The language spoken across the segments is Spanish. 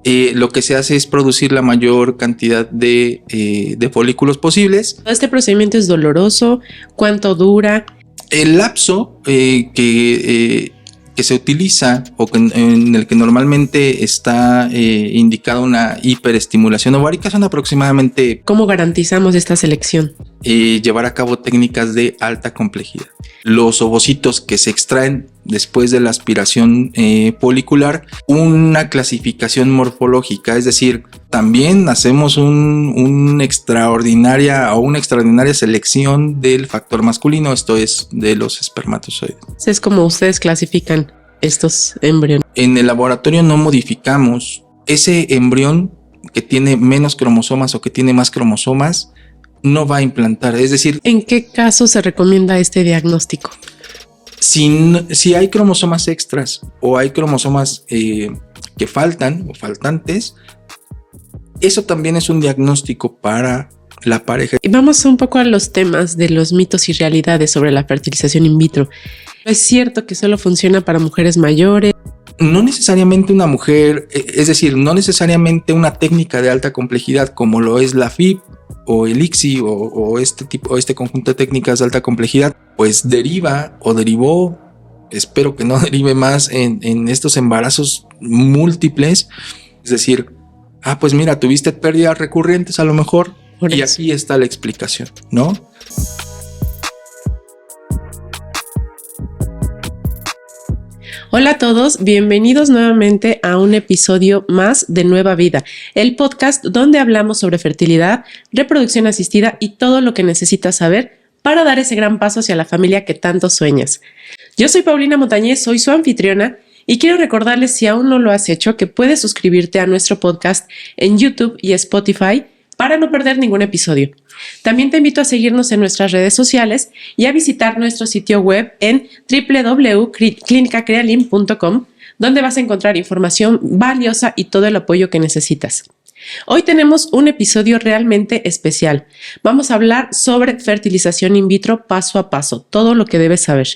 Lo que se hace es producir la mayor cantidad de folículos posibles. ¿Este procedimiento es doloroso? ¿Cuánto dura? El lapso que se utiliza o en el que normalmente está indicada una hiperestimulación ovárica son aproximadamente... ¿Cómo garantizamos esta selección? Llevar a cabo técnicas de alta complejidad. Los ovocitos que se extraen después de la aspiración folicular, una clasificación morfológica, es decir, también hacemos una extraordinaria selección del factor masculino, esto es de los espermatozoides. Es como ustedes clasifican estos embriones. En el laboratorio no modificamos ese embrión que tiene menos cromosomas o que tiene más cromosomas, no va a implantar, es decir... ¿En qué caso se recomienda este diagnóstico? Si hay cromosomas extras o hay cromosomas que faltan o faltantes, eso también es un diagnóstico para la pareja. Y vamos un poco a los temas de los mitos y realidades sobre la fertilización in vitro. ¿Es cierto que solo funciona para mujeres mayores? No necesariamente una mujer, es decir, no necesariamente una técnica de alta complejidad como lo es la FIB o el ICSI o este conjunto de técnicas de alta complejidad, pues deriva o derivó, espero que no derive más en estos embarazos múltiples. Es decir, pues mira, tuviste pérdidas recurrentes a lo mejor, y aquí está la explicación, ¿no? Hola a todos, bienvenidos nuevamente a un episodio más de Nueva Vida, el podcast donde hablamos sobre fertilidad, reproducción asistida y todo lo que necesitas saber para dar ese gran paso hacia la familia que tanto sueñas. Yo soy Paulina Montañez, soy su anfitriona y quiero recordarles, si aún no lo has hecho, que puedes suscribirte a nuestro podcast en YouTube y Spotify para no perder ningún episodio. También te invito a seguirnos en nuestras redes sociales y a visitar nuestro sitio web en www.clinicacrealin.com, donde vas a encontrar información valiosa y todo el apoyo que necesitas. Hoy tenemos un episodio realmente especial. Vamos a hablar sobre fertilización in vitro paso a paso, todo lo que debes saber.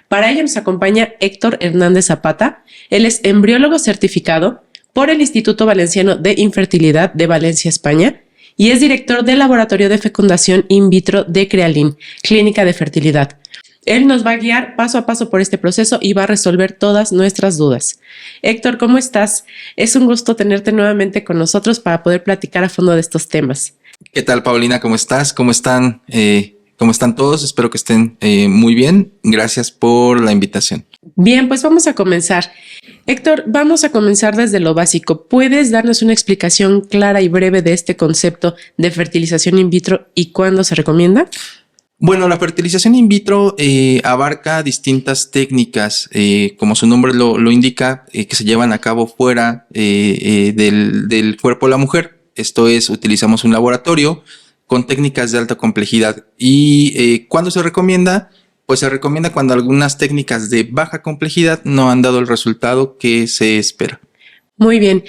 Para ello nos acompaña Héctor Hernández Zapata. Él es embriólogo certificado por el Instituto Valenciano de Infertilidad de Valencia, España, y es director del Laboratorio de Fecundación In Vitro de Crealin, Clínica de Fertilidad. Él nos va a guiar paso a paso por este proceso y va a resolver todas nuestras dudas. Héctor, ¿cómo estás? Es un gusto tenerte nuevamente con nosotros para poder platicar a fondo de estos temas. ¿Qué tal, Paulina? ¿Cómo estás? ¿Cómo están todos? Espero que estén muy bien. Gracias por la invitación. Bien, pues vamos a comenzar. Héctor, vamos a comenzar desde lo básico. ¿Puedes darnos una explicación clara y breve de este concepto de fertilización in vitro y cuándo se recomienda? Bueno, la fertilización in vitro abarca distintas técnicas, como su nombre lo indica, que se llevan a cabo fuera del cuerpo de la mujer. Esto es, utilizamos un laboratorio con técnicas de alta complejidad. ¿Y cuándo se recomienda? Pues se recomienda cuando algunas técnicas de baja complejidad no han dado el resultado que se espera. Muy bien,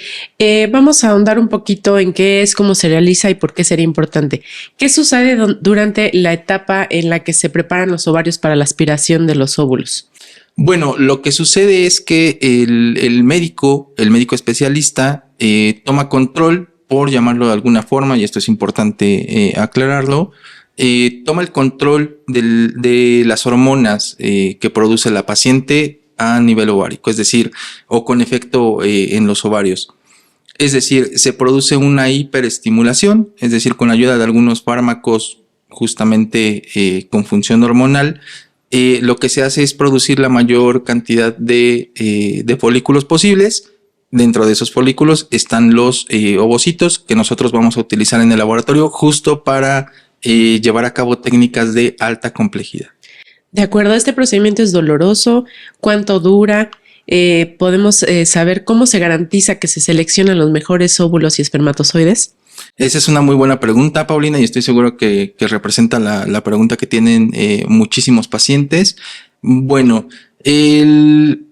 vamos a ahondar un poquito en qué es, cómo se realiza y por qué sería importante. ¿Qué sucede durante la etapa en la que se preparan los ovarios para la aspiración de los óvulos? Bueno, lo que sucede es que el médico especialista toma control, por llamarlo de alguna forma, y esto es importante aclararlo, toma el control de las hormonas que produce la paciente a nivel ovárico, es decir, o con efecto en los ovarios. Es decir, se produce una hiperestimulación, es decir, con la ayuda de algunos fármacos justamente con función hormonal, lo que se hace es producir la mayor cantidad de folículos posibles. Dentro de esos folículos están los ovocitos que nosotros vamos a utilizar en el laboratorio justo para llevar a cabo técnicas de alta complejidad. De acuerdo, ¿este procedimiento es doloroso? ¿Cuánto dura? ¿Podemos saber cómo se garantiza que se seleccionan los mejores óvulos y espermatozoides? Esa es una muy buena pregunta, Paulina, y estoy seguro que representa la pregunta que tienen muchísimos pacientes. Bueno, el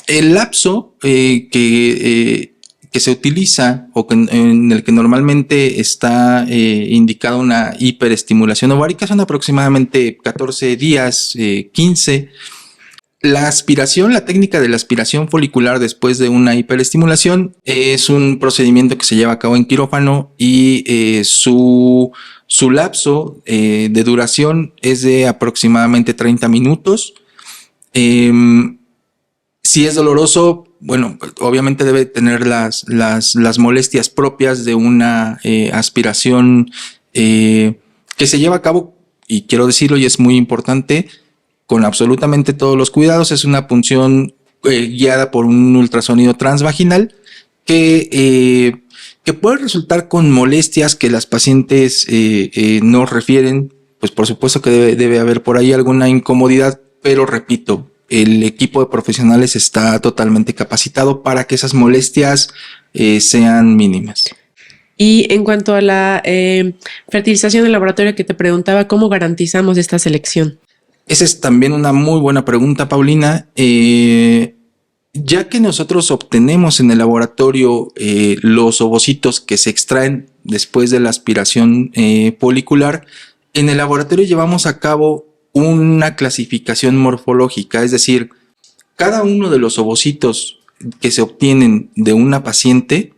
lapso que se utiliza o en el que normalmente está indicada una hiperestimulación ovárica son aproximadamente 14 días, 15. La aspiración, la técnica de la aspiración folicular después de una hiperestimulación es un procedimiento que se lleva a cabo en quirófano y su lapso de duración es de aproximadamente 30 minutos. Si es doloroso, bueno, obviamente debe tener las molestias propias de una aspiración que se lleva a cabo, y quiero decirlo y es muy importante, con absolutamente todos los cuidados. Es una punción guiada por un ultrasonido transvaginal que puede resultar con molestias que las pacientes nos refieren. Pues por supuesto que debe haber por ahí alguna incomodidad, pero repito, el equipo de profesionales está totalmente capacitado para que esas molestias sean mínimas. Y en cuanto a la fertilización en laboratorio que te preguntaba, ¿cómo garantizamos esta selección? Esa es también una muy buena pregunta, Paulina. Ya que nosotros obtenemos en el laboratorio los ovocitos que se extraen después de la aspiración folicular, en el laboratorio llevamos a cabo una clasificación morfológica, es decir, cada uno de los ovocitos que se obtienen de una paciente,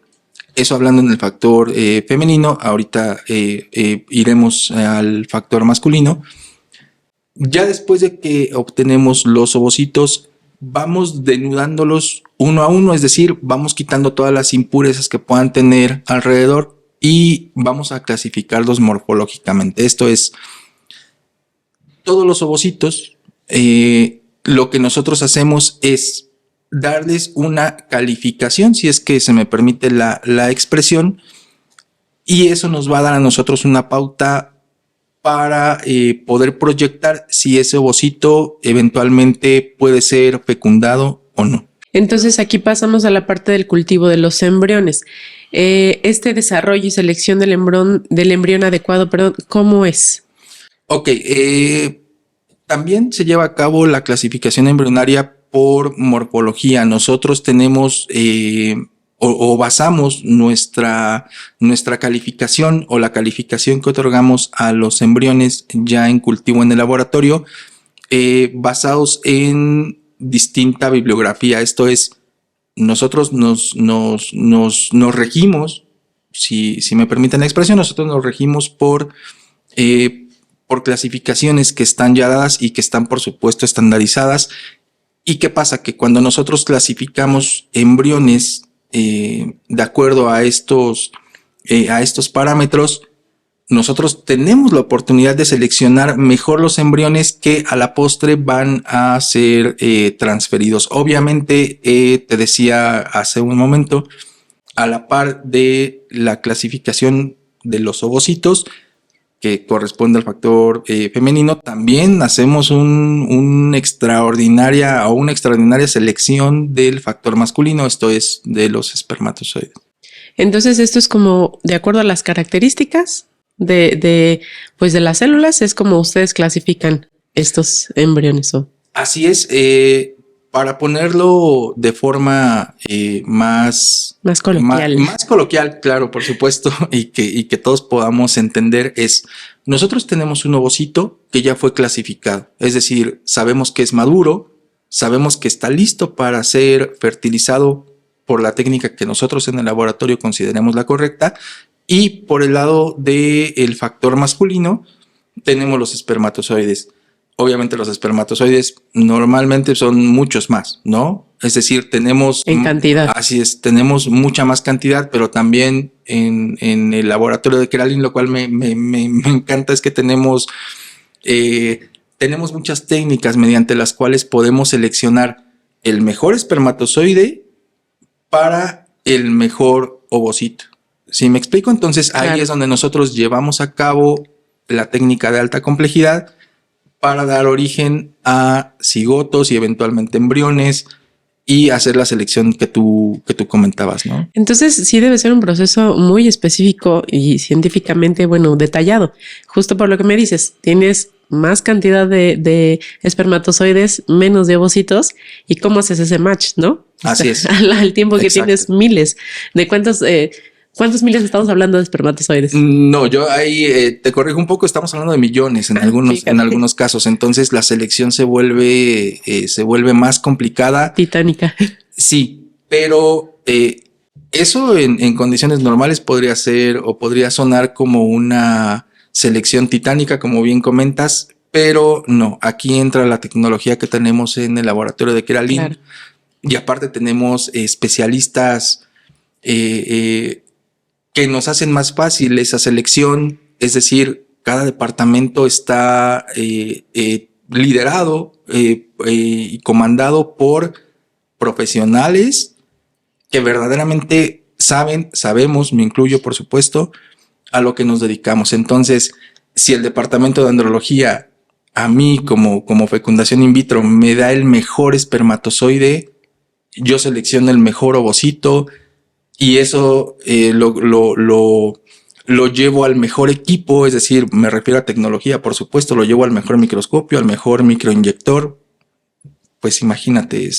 eso hablando en el factor femenino, ahorita iremos al factor masculino. Ya después de que obtenemos los ovocitos, vamos denudándolos uno a uno, es decir, vamos quitando todas las impurezas que puedan tener alrededor y vamos a clasificarlos morfológicamente. Esto es, todos los ovocitos, lo que nosotros hacemos es darles una calificación, si es que se me permite la expresión, y eso nos va a dar a nosotros una pauta para poder proyectar si ese ovocito eventualmente puede ser fecundado o no. Entonces aquí pasamos a la parte del cultivo de los embriones. Este desarrollo y selección del embrión adecuado, ¿cómo es? Ok, también se lleva a cabo la clasificación embrionaria por morfología. Nosotros tenemos o basamos nuestra calificación o la calificación que otorgamos a los embriones ya en cultivo en el laboratorio, basados en distinta bibliografía. Esto es, nosotros nos regimos, si me permiten la expresión, nosotros nos regimos por clasificaciones que están ya dadas y que están, por supuesto, estandarizadas. ¿Y qué pasa? Que cuando nosotros clasificamos embriones de acuerdo a estos parámetros, nosotros tenemos la oportunidad de seleccionar mejor los embriones que a la postre van a ser transferidos. Obviamente, te decía hace un momento, a la par de la clasificación de los ovocitos, que corresponde al factor femenino, también hacemos una extraordinaria selección del factor masculino, esto es de los espermatozoides. Entonces esto es como de acuerdo a las características de las células, es como ustedes clasifican estos embriones. Así es, para ponerlo de forma más coloquial. Más coloquial, claro, por supuesto, y que todos podamos entender, es, nosotros tenemos un ovocito que ya fue clasificado, es decir, sabemos que es maduro, sabemos que está listo para ser fertilizado por la técnica que nosotros en el laboratorio consideremos la correcta, y por el lado del factor masculino tenemos los espermatozoides. Obviamente los espermatozoides normalmente son muchos más, ¿no? Es decir, tenemos... En cantidad. Así es, tenemos mucha más cantidad, pero también en el laboratorio de Keralin, lo cual me encanta, es que tenemos muchas técnicas mediante las cuales podemos seleccionar el mejor espermatozoide para el mejor ovocito. ¿Sí me explico? Entonces ahí es donde nosotros llevamos a cabo la técnica de alta complejidad para dar origen a cigotos y eventualmente embriones y hacer la selección que tú comentabas, ¿no? Entonces sí debe ser un proceso muy específico y científicamente, detallado. Justo por lo que me dices, tienes más cantidad de espermatozoides, menos de ovocitos, y cómo haces ese match, ¿no? Así es. Al tiempo que tienes miles de cuántos... ¿Cuántos miles estamos hablando de espermatozoides? No, yo ahí te corrijo un poco, estamos hablando de millones en algunos casos, entonces la selección se vuelve más complicada. Titánica. Sí, pero eso en condiciones normales podría ser o podría sonar como una selección titánica, como bien comentas, pero no, aquí entra la tecnología que tenemos en el laboratorio de Keralin. Claro. Y aparte tenemos especialistas que nos hacen más fácil esa selección, es decir, cada departamento está liderado y comandado por profesionales que verdaderamente sabemos, me incluyo por supuesto, a lo que nos dedicamos. Entonces, si el departamento de andrología a mí como fecundación in vitro me da el mejor espermatozoide, yo selecciono el mejor ovocito y eso lo llevo al mejor equipo, es decir, me refiero a tecnología, por supuesto, lo llevo al mejor microscopio, al mejor microinyector. Pues imagínate,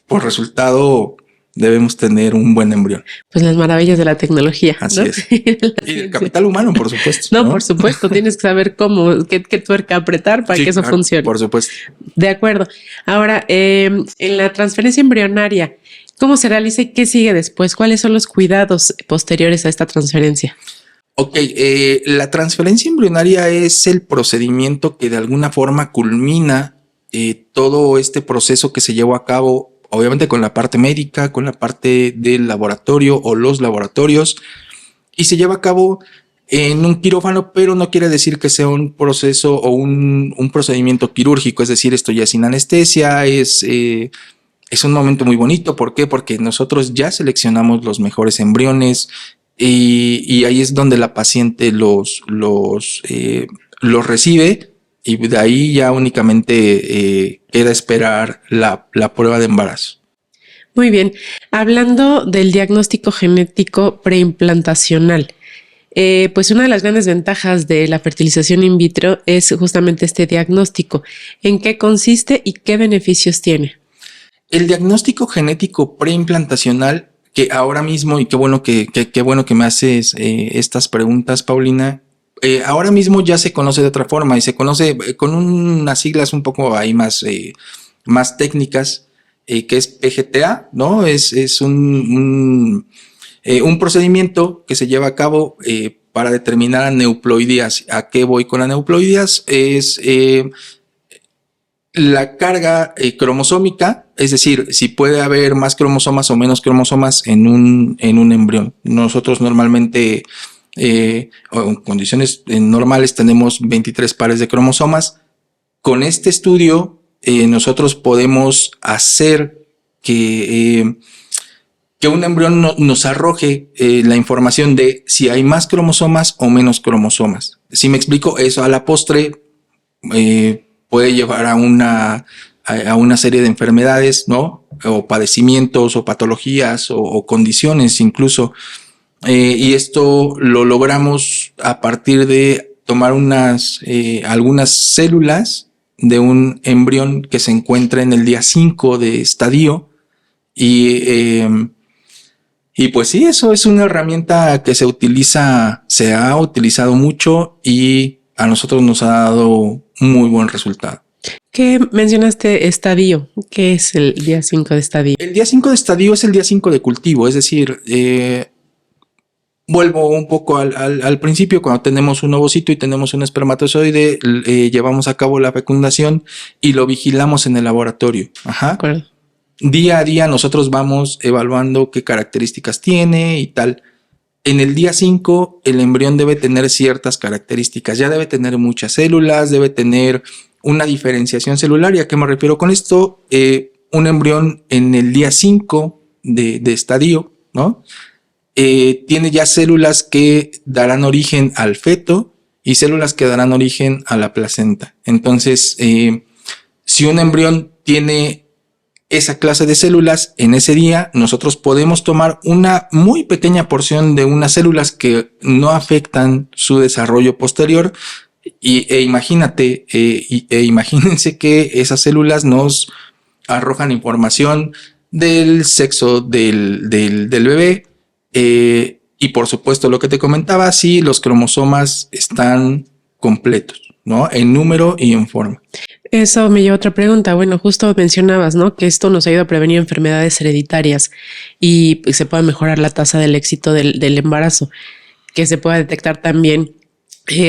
por resultado debemos tener un buen embrión. Pues las maravillas de la tecnología. Así ¿no? es. Y el capital humano, por supuesto. No, por supuesto, tienes que saber qué tuerca apretar para que eso funcione. Por supuesto. De acuerdo. Ahora, en la transferencia embrionaria, ¿cómo se realiza y qué sigue después? ¿Cuáles son los cuidados posteriores a esta transferencia? Ok, la transferencia embrionaria es el procedimiento que de alguna forma culmina todo este proceso que se llevó a cabo, obviamente con la parte médica, con la parte del laboratorio o los laboratorios, y se lleva a cabo en un quirófano, pero no quiere decir que sea un proceso o un procedimiento quirúrgico, es decir, esto ya sin anestesia, es un momento muy bonito. ¿Por qué? Porque nosotros ya seleccionamos los mejores embriones y ahí es donde la paciente los recibe y de ahí ya únicamente queda esperar la prueba de embarazo. Muy bien. Hablando del diagnóstico genético preimplantacional, pues una de las grandes ventajas de la fertilización in vitro es justamente este diagnóstico. ¿En qué consiste y qué beneficios tiene? El diagnóstico genético preimplantacional, que ahora mismo, y qué bueno que me haces estas preguntas, Paulina, ahora mismo ya se conoce de otra forma y se conoce con unas siglas un poco ahí más técnicas, que es PGTA, ¿no? Es un procedimiento que se lleva a cabo para determinar aneuploidías. ¿A qué voy con aneuploidías? Es la carga cromosómica, es decir, si puede haber más cromosomas o menos cromosomas en un embrión. Nosotros normalmente, en condiciones normales, tenemos 23 pares de cromosomas. Con este estudio, nosotros podemos hacer que un embrión nos arroje la información de si hay más cromosomas o menos cromosomas. Si me explico, eso a la postre puede llevar a una serie de enfermedades, ¿no? O padecimientos o patologías o condiciones incluso. Y esto lo logramos a partir de tomar algunas células de un embrión que se encuentra en el día 5 de estadio. Y pues sí, eso es una herramienta que se ha utilizado mucho y a nosotros nos ha dado muy buen resultado. ¿Qué mencionaste estadio? ¿Qué es el día 5 de estadio? El día 5 de estadio es el día 5 de cultivo, es decir, vuelvo un poco al principio, cuando tenemos un ovocito y tenemos un espermatozoide, llevamos a cabo la fecundación y lo vigilamos en el laboratorio. Ajá. De acuerdo. Día a día nosotros vamos evaluando qué características tiene y tal. En el día 5 el embrión debe tener ciertas características, ya debe tener muchas células, debe tener una diferenciación celular. ¿Y a qué me refiero con esto? Un embrión en el día 5 de estadio, ¿no? Tiene ya células que darán origen al feto y células que darán origen a la placenta. Entonces, si un embrión tiene esa clase de células en ese día, nosotros podemos tomar una muy pequeña porción de unas células que no afectan su desarrollo posterior imagínense que esas células nos arrojan información del sexo del bebé, Y por supuesto, lo que te comentaba, sí, los cromosomas están completos, ¿no? En número y en forma. Eso me lleva a otra pregunta. Bueno, justo mencionabas, ¿no? Que esto nos ayuda a prevenir enfermedades hereditarias y pues, se puede mejorar la tasa del éxito del embarazo, que se pueda detectar también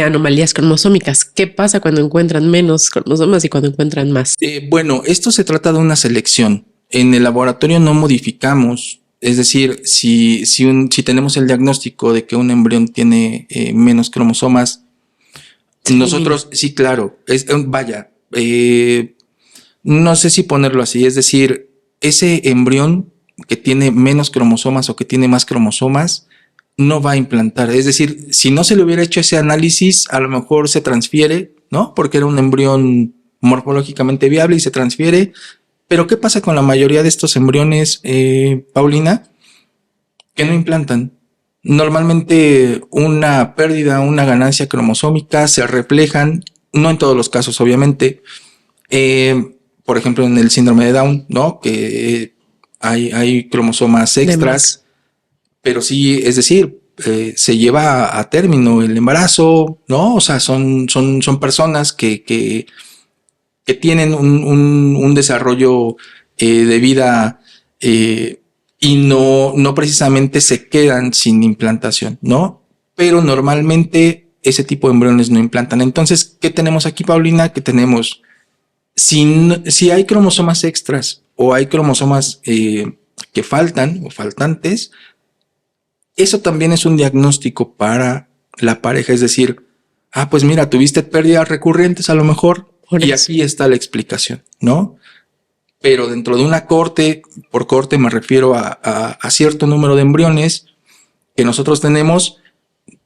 anomalías cromosómicas. ¿Qué pasa cuando encuentran menos cromosomas y cuando encuentran más? Bueno, esto se trata de una selección. En el laboratorio no modificamos. Es decir, si tenemos el diagnóstico de que un embrión tiene menos cromosomas, nosotros, sí, claro, vaya, no sé si ponerlo así, es decir, ese embrión que tiene menos cromosomas o que tiene más cromosomas, no va a implantar. Es decir, si no se le hubiera hecho ese análisis, a lo mejor se transfiere, ¿no? Porque era un embrión morfológicamente viable y se transfiere. Pero ¿qué pasa con la mayoría de estos embriones, Paulina? Que no implantan. Normalmente una pérdida, una ganancia cromosómica se reflejan, no en todos los casos, obviamente. Por ejemplo, en el síndrome de Down, ¿no? Que hay cromosomas extras, pero sí, es decir, se lleva a término el embarazo, ¿no? O sea, son personas que tienen un desarrollo de vida y no precisamente se quedan sin implantación, ¿no? Pero normalmente ese tipo de embriones no implantan. Entonces, ¿qué tenemos aquí, Paulina? Que tenemos, si hay cromosomas extras o hay cromosomas que faltan o faltantes, eso también es un diagnóstico para la pareja. Es decir, pues mira, tuviste pérdidas recurrentes a lo mejor, y aquí está la explicación, ¿no? Pero dentro de una corte, por corte me refiero a cierto número de embriones que nosotros tenemos.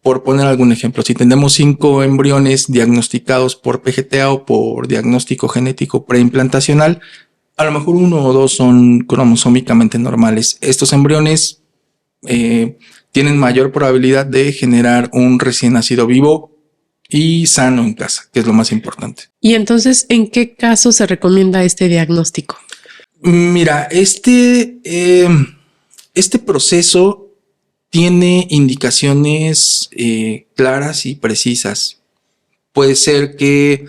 Por poner algún ejemplo, si tenemos 5 embriones diagnosticados por PGTA o por diagnóstico genético preimplantacional, a lo mejor 1 o 2 son cromosómicamente normales. Estos embriones tienen mayor probabilidad de generar un recién nacido vivo y sano en casa, que es lo más importante. Y entonces, ¿en qué caso se recomienda este diagnóstico? Mira, este proceso tiene indicaciones claras y precisas. Puede ser que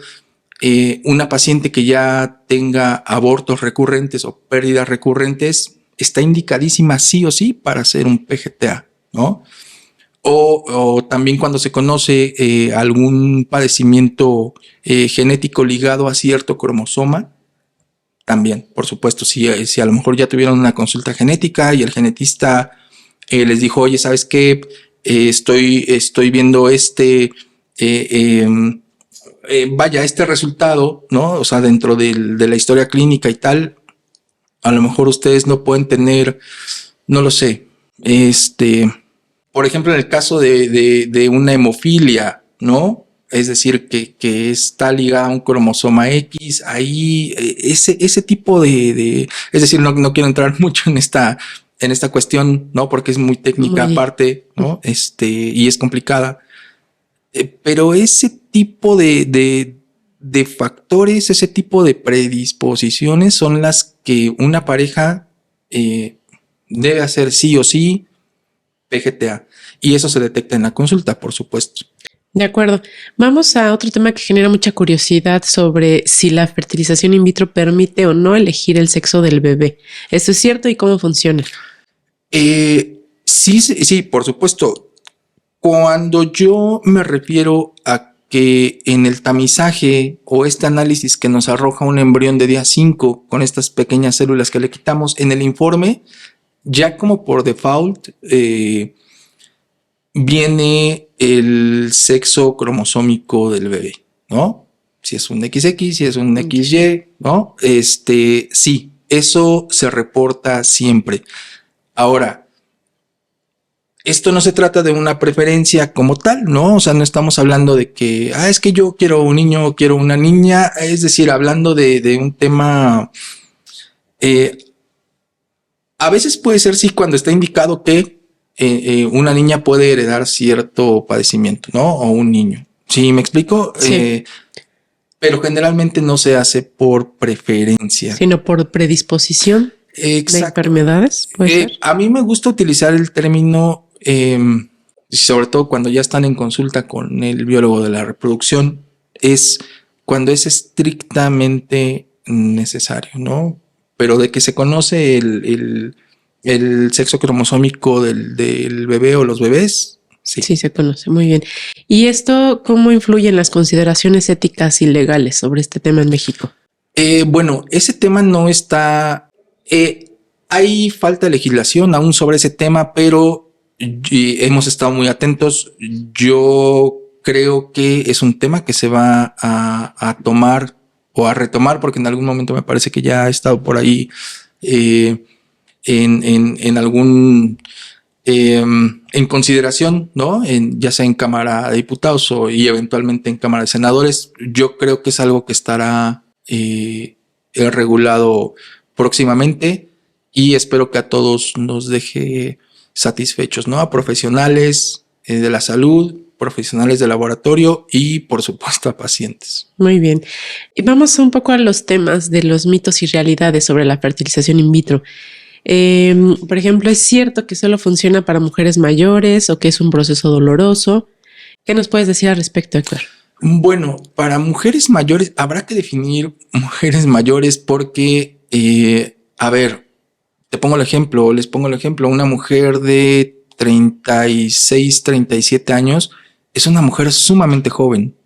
una paciente que ya tenga abortos recurrentes o pérdidas recurrentes está indicadísima sí o sí para hacer un PGTA, ¿no? O también cuando se conoce algún padecimiento genético ligado a cierto cromosoma, también, por supuesto, si a lo mejor ya tuvieron una consulta genética y el genetista les dijo, oye, ¿sabes qué? Estoy viendo este resultado, ¿no? O sea, dentro de la historia clínica y tal, a lo mejor ustedes no pueden tener, no lo sé, por ejemplo, en el caso de una hemofilia, ¿no? Es decir, que está ligada a un cromosoma X, ahí ese tipo es decir, no quiero entrar mucho en esta cuestión, ¿no? Porque es muy técnica aparte, ¿no? Y es complicada. Pero ese tipo de factores, ese tipo de predisposiciones son las que una pareja debe hacer sí o sí PGTA. Y eso se detecta en la consulta, por supuesto. De acuerdo. Vamos a otro tema que genera mucha curiosidad sobre si la fertilización in vitro permite o no elegir el sexo del bebé. ¿Esto es cierto y cómo funciona? Sí, por supuesto. Cuando yo me refiero a que en el tamizaje o este análisis que nos arroja un embrión de día 5 con estas pequeñas células que le quitamos en el informe, ya como por default viene el sexo cromosómico del bebé, ¿no? Si es un XX, si es un XY, ¿no? Sí, eso se reporta siempre. Ahora, esto no se trata de una preferencia como tal, ¿no? O sea, no estamos hablando de que, es que yo quiero un niño o quiero una niña. Es decir, hablando de un tema, a veces puede ser sí cuando está indicado que una niña puede heredar cierto padecimiento, ¿no? O un niño. ¿Sí me explico? Sí. Pero generalmente no se hace por preferencia. Sino por predisposición. de enfermedades, ¿puede ser? A mí me gusta utilizar el término, sobre todo cuando ya están en consulta con el biólogo de la reproducción, es cuando es estrictamente necesario, ¿no? Pero de que se conoce el sexo cromosómico del bebé o los bebés, sí. Sí, se conoce muy bien. ¿Y esto cómo influye en las consideraciones éticas y legales sobre este tema en México? Bueno, ese tema no está... hay falta de legislación aún sobre ese tema, pero hemos estado muy atentos. Yo creo que es un tema que se va a tomar o a retomar, porque en algún momento me parece que ya ha estado por ahí en algún... en consideración, ¿no? Ya sea en Cámara de Diputados y eventualmente en Cámara de Senadores. Yo creo que es algo que estará regulado próximamente y espero que a todos nos deje satisfechos, ¿no? A profesionales de la salud, profesionales de laboratorio y por supuesto a pacientes. Muy bien. Y vamos un poco a los temas de los mitos y realidades sobre la fertilización in vitro. Por ejemplo, ¿es cierto que solo funciona para mujeres mayores o que es un proceso doloroso? ¿Qué nos puedes decir al respecto, Héctor? Bueno, para mujeres mayores habrá que definir mujeres mayores porque, a ver, les pongo el ejemplo, una mujer de 36, 37 años es una mujer sumamente joven,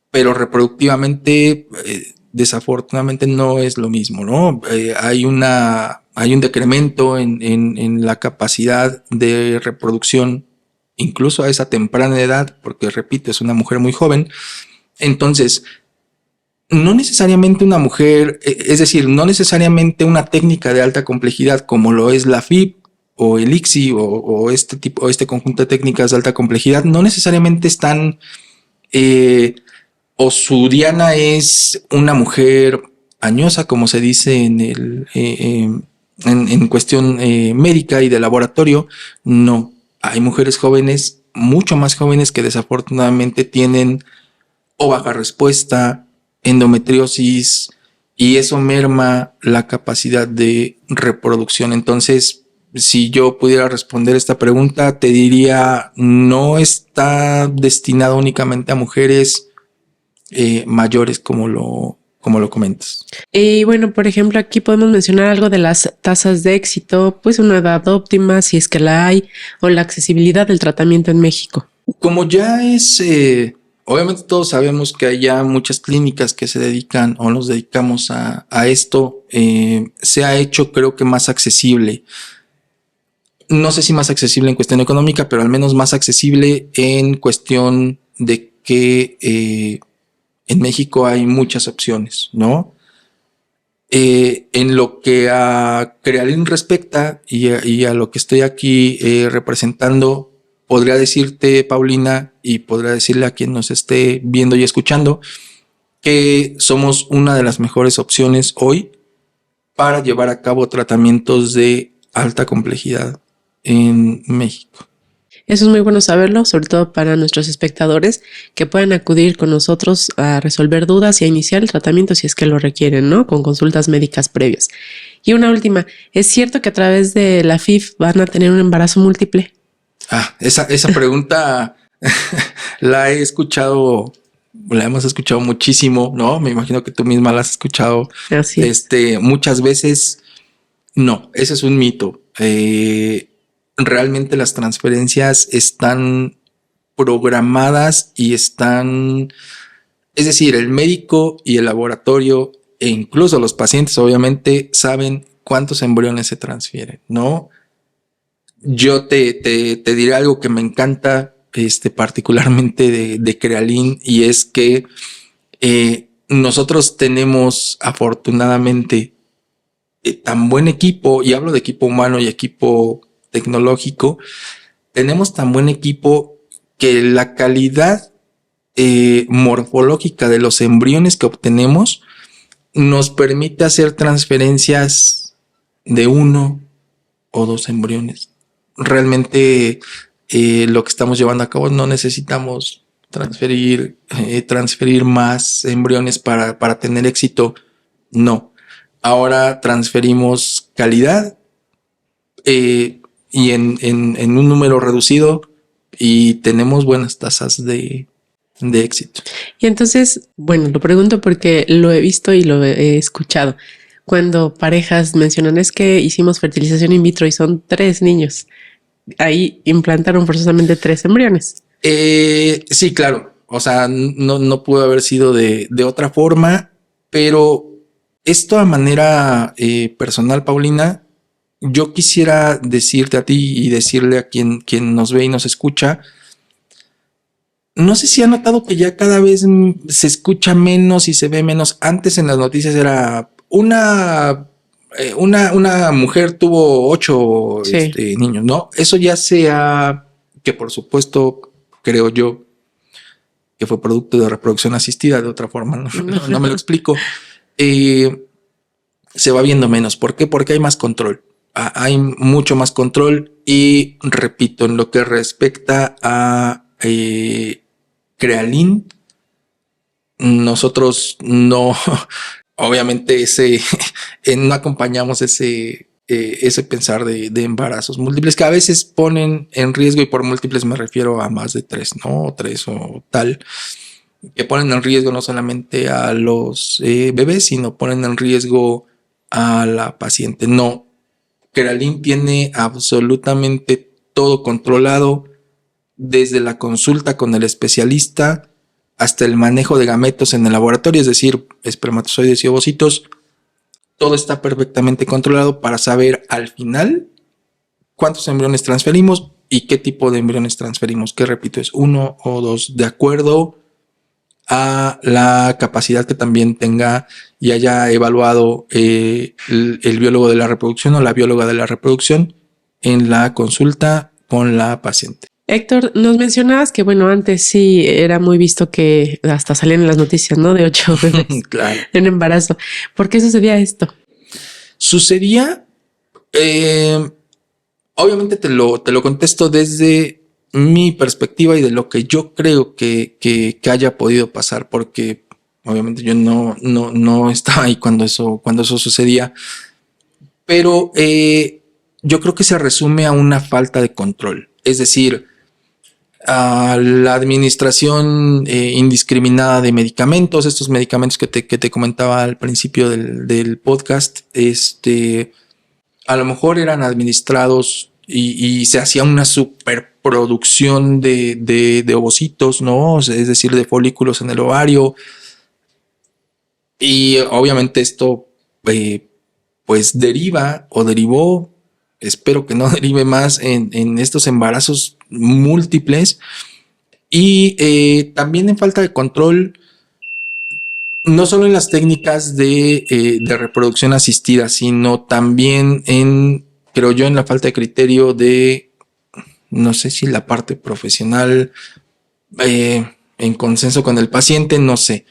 pero reproductivamente, desafortunadamente no es lo mismo, ¿no? Hay un decremento en la capacidad de reproducción, incluso a esa temprana edad, porque repito, es una mujer muy joven. Entonces, no necesariamente una mujer, es decir, no necesariamente una técnica de alta complejidad como lo es la FIP o el ICSI o este conjunto de técnicas de alta complejidad, no necesariamente están, o su diana es una mujer añosa, como se dice en cuestión médica y de laboratorio. No, hay mujeres jóvenes, mucho más jóvenes, que desafortunadamente tienen o baja respuesta, endometriosis, y eso merma la capacidad de reproducción. Entonces, si yo pudiera responder esta pregunta, te diría, no está destinado únicamente a mujeres mayores como lo comentas. Y bueno, por ejemplo, aquí podemos mencionar algo de las tasas de éxito, pues una edad óptima, si es que la hay, o la accesibilidad del tratamiento en México. Como ya es, obviamente todos sabemos que hay ya muchas clínicas que se dedican o nos dedicamos a esto, se ha hecho, creo que más accesible. No sé si más accesible en cuestión económica, pero al menos más accesible en cuestión de que en México hay muchas opciones, ¿no? En lo que a Crealin respecta y a lo que estoy aquí representando, podría decirte, Paulina, y podría decirle a quien nos esté viendo y escuchando, que somos una de las mejores opciones hoy para llevar a cabo tratamientos de alta complejidad en México. Eso es muy bueno saberlo, sobre todo para nuestros espectadores que puedan acudir con nosotros a resolver dudas y a iniciar el tratamiento si es que lo requieren, ¿no? Con consultas médicas previas. Y una última, ¿es cierto que a través de la FIF van a tener un embarazo múltiple? Esa pregunta la hemos escuchado muchísimo, ¿no? Me imagino que tú misma la has escuchado. Así es. Muchas veces. No, ese es un mito. Realmente las transferencias están programadas y es decir, el médico y el laboratorio e incluso los pacientes obviamente saben cuántos embriones se transfieren, ¿no? Yo te diré algo que me encanta, particularmente de Crealin, y es que nosotros tenemos afortunadamente tan buen equipo, y hablo de equipo humano y equipo tecnológico, tenemos tan buen equipo que la calidad morfológica de los embriones que obtenemos nos permite hacer transferencias de 1 o 2 embriones. Realmente lo que estamos llevando a cabo, no necesitamos transferir más embriones para tener éxito. No. Ahora transferimos calidad y en un número reducido y tenemos buenas tasas de éxito. Y entonces, bueno, lo pregunto porque lo he visto y lo he escuchado. Cuando parejas mencionan es que hicimos fertilización in vitro y son 3 niños, ahí implantaron forzosamente 3 embriones. Sí, claro. O sea, no pudo haber sido de otra forma, pero esto a manera personal, Paulina, yo quisiera decirte a ti y decirle a quien nos ve y nos escucha. No sé si ha notado que ya cada vez se escucha menos y se ve menos. Antes en las noticias era una mujer tuvo 8 Sí. niños, ¿no? Eso ya sea que por supuesto creo yo que fue producto de reproducción asistida de otra forma, no me lo explico. Se va viendo menos. ¿Por qué? Porque hay más control. Hay mucho más control y repito, en lo que respecta a Crealin, nosotros no, obviamente no acompañamos ese pensar de embarazos múltiples que a veces ponen en riesgo, y por múltiples me refiero a más de 3, ¿no? 3 o tal, que ponen en riesgo no solamente a los bebés, sino ponen en riesgo a la paciente. No, Crealin tiene absolutamente todo controlado, desde la consulta con el especialista hasta el manejo de gametos en el laboratorio, es decir, espermatozoides y ovocitos. Todo está perfectamente controlado para saber al final cuántos embriones transferimos y qué tipo de embriones transferimos, que repito, es 1 o 2, de acuerdo a la capacidad que también tenga y haya evaluado el biólogo de la reproducción o la bióloga de la reproducción en la consulta con la paciente. Héctor, nos mencionabas que, bueno, antes sí era muy visto que hasta salían en las noticias, ¿no? De 8 bebés Claro. en embarazo. ¿Por qué sucedía esto? Sucedía, obviamente te lo contesto desde mi perspectiva y de lo que yo creo que haya podido pasar, porque obviamente yo no estaba ahí cuando eso sucedía, pero yo creo que se resume a una falta de control. Es decir, a la administración indiscriminada de medicamentos, estos medicamentos que te comentaba al principio del podcast, a lo mejor eran administrados y se hacía una superproducción de ovocitos, ¿no? Es decir, de folículos en el ovario. Y obviamente esto pues deriva o derivó, espero que no derive más en estos embarazos múltiples y también en falta de control, no solo en las técnicas de reproducción asistida, sino también creo yo, en la falta de criterio de, no sé si la parte profesional, en consenso con el paciente, no sé,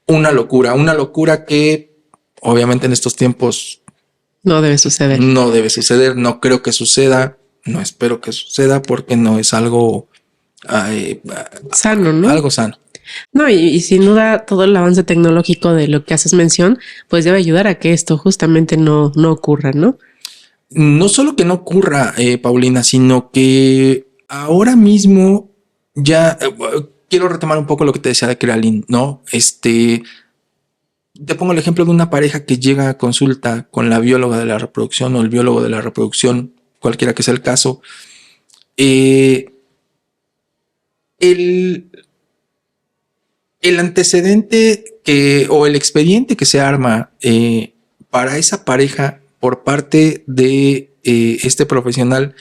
una locura que obviamente en estos tiempos no debe suceder. No debe suceder, no creo que suceda, no espero que suceda porque no es algo sano, ¿no? Algo sano. No, y sin duda todo el avance tecnológico de lo que haces mención, pues debe ayudar a que esto justamente no ocurra, ¿no? No solo que no ocurra, Paulina, sino que ahora mismo ya quiero retomar un poco lo que te decía de Crealin, ¿no? Te pongo el ejemplo de una pareja que llega a consulta con la bióloga de la reproducción o el biólogo de la reproducción, cualquiera que sea el caso. El antecedente o el expediente que se arma para esa pareja por parte de este profesional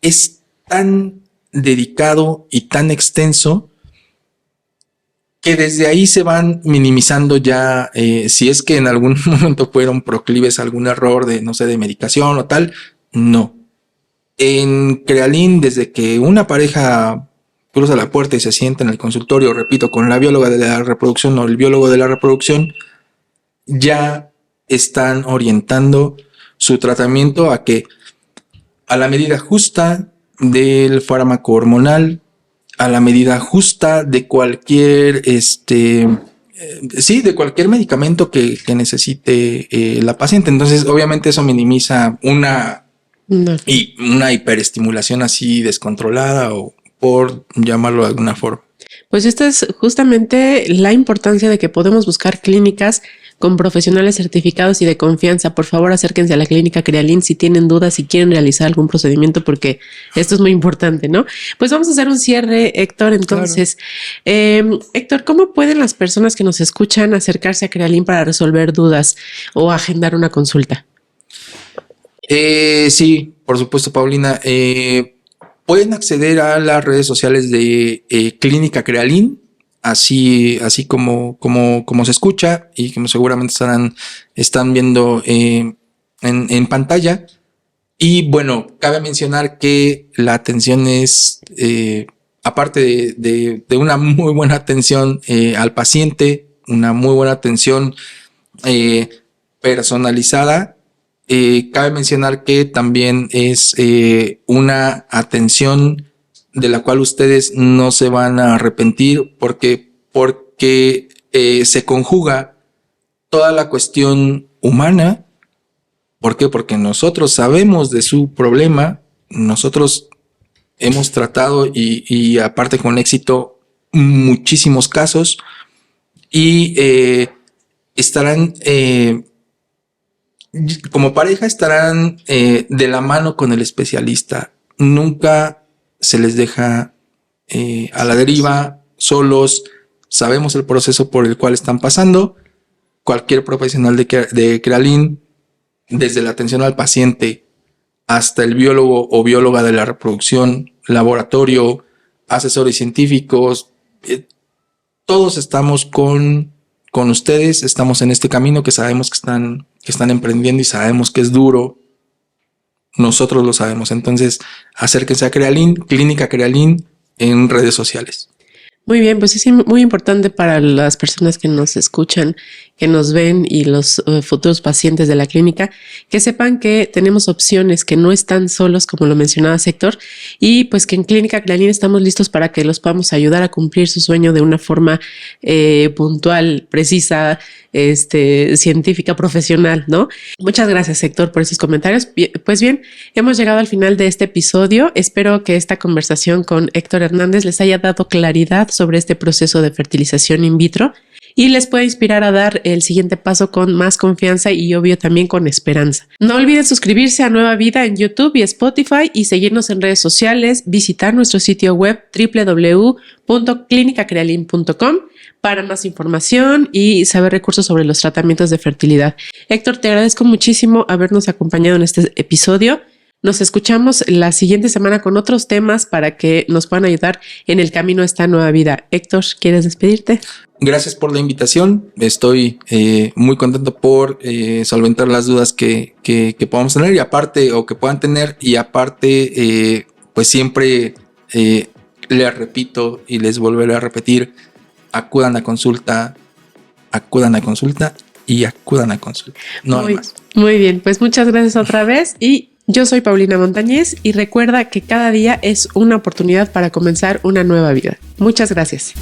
es tan dedicado y tan extenso que desde ahí se van minimizando ya, si es que en algún momento fueron proclives a algún error de, no sé, de medicación o tal, no. En Crealin, desde que una pareja cruza la puerta y se sienta en el consultorio, repito, con la bióloga de la reproducción o el biólogo de la reproducción, ya están orientando su tratamiento a la medida justa del fármaco hormonal, a la medida justa de cualquier Sí, de cualquier medicamento que necesite la paciente. Entonces, obviamente eso minimiza una hiperestimulación así descontrolada, o por llamarlo de alguna forma. Pues esta es justamente la importancia de que podemos buscar clínicas con profesionales certificados y de confianza. Por favor, acérquense a la clínica Crealin si tienen dudas, si quieren realizar algún procedimiento, porque esto es muy importante, ¿no? Pues vamos a hacer un cierre, Héctor. Entonces, claro. Héctor, ¿cómo pueden las personas que nos escuchan acercarse a Crealin para resolver dudas o agendar una consulta? Sí, por supuesto, Paulina. Pueden acceder a las redes sociales de Clínica Crealin, así como se escucha y como seguramente están viendo en pantalla. Y bueno, cabe mencionar que la atención es, aparte de una muy buena atención al paciente, una muy buena atención personalizada, cabe mencionar que también es una atención de la cual ustedes no se van a arrepentir, porque se conjuga toda la cuestión humana. ¿Por qué? Porque nosotros sabemos de su problema, nosotros hemos tratado y aparte con éxito muchísimos casos, y estarán... como pareja estarán de la mano con el especialista. Nunca se les deja a la deriva, solos. Sabemos el proceso por el cual están pasando. Cualquier profesional de Crealin, desde la atención al paciente hasta el biólogo o bióloga de la reproducción, laboratorio, asesores científicos, todos estamos con ustedes. Estamos en este camino que sabemos que están emprendiendo y sabemos que es duro. Nosotros lo sabemos. Entonces, acérquense a Crealin, Clínica Crealin, en redes sociales. Muy bien, pues es muy importante para las personas que nos escuchan, que nos ven y los futuros pacientes de la clínica, que sepan que tenemos opciones, que no están solos, como lo mencionaba Héctor, y pues que en Clínica Crealin estamos listos para que los podamos ayudar a cumplir su sueño de una forma puntual, precisa, científica, profesional, ¿no? Muchas gracias, Héctor, por esos comentarios. Pues bien, hemos llegado al final de este episodio. Espero que esta conversación con Héctor Hernández les haya dado claridad sobre este proceso de fertilización in vitro y les pueda inspirar a dar el siguiente paso con más confianza y obvio también con esperanza. No olviden suscribirse a Nueva Vida en YouTube y Spotify y seguirnos en redes sociales, visitar nuestro sitio web www.clinicacrealin.com para más información y saber recursos sobre los tratamientos de fertilidad. Héctor, te agradezco muchísimo habernos acompañado en este episodio. Nos escuchamos la siguiente semana con otros temas para que nos puedan ayudar en el camino a esta nueva vida. Héctor, ¿quieres despedirte? Gracias por la invitación. Estoy muy contento por solventar las dudas que podamos tener y aparte, o que puedan tener, y aparte, pues siempre les repito y les volveré a repetir: acudan a consulta y acudan a consulta. No hay más. Muy bien, pues muchas gracias otra vez y yo soy Paulina Montañez y recuerda que cada día es una oportunidad para comenzar una nueva vida. Muchas gracias.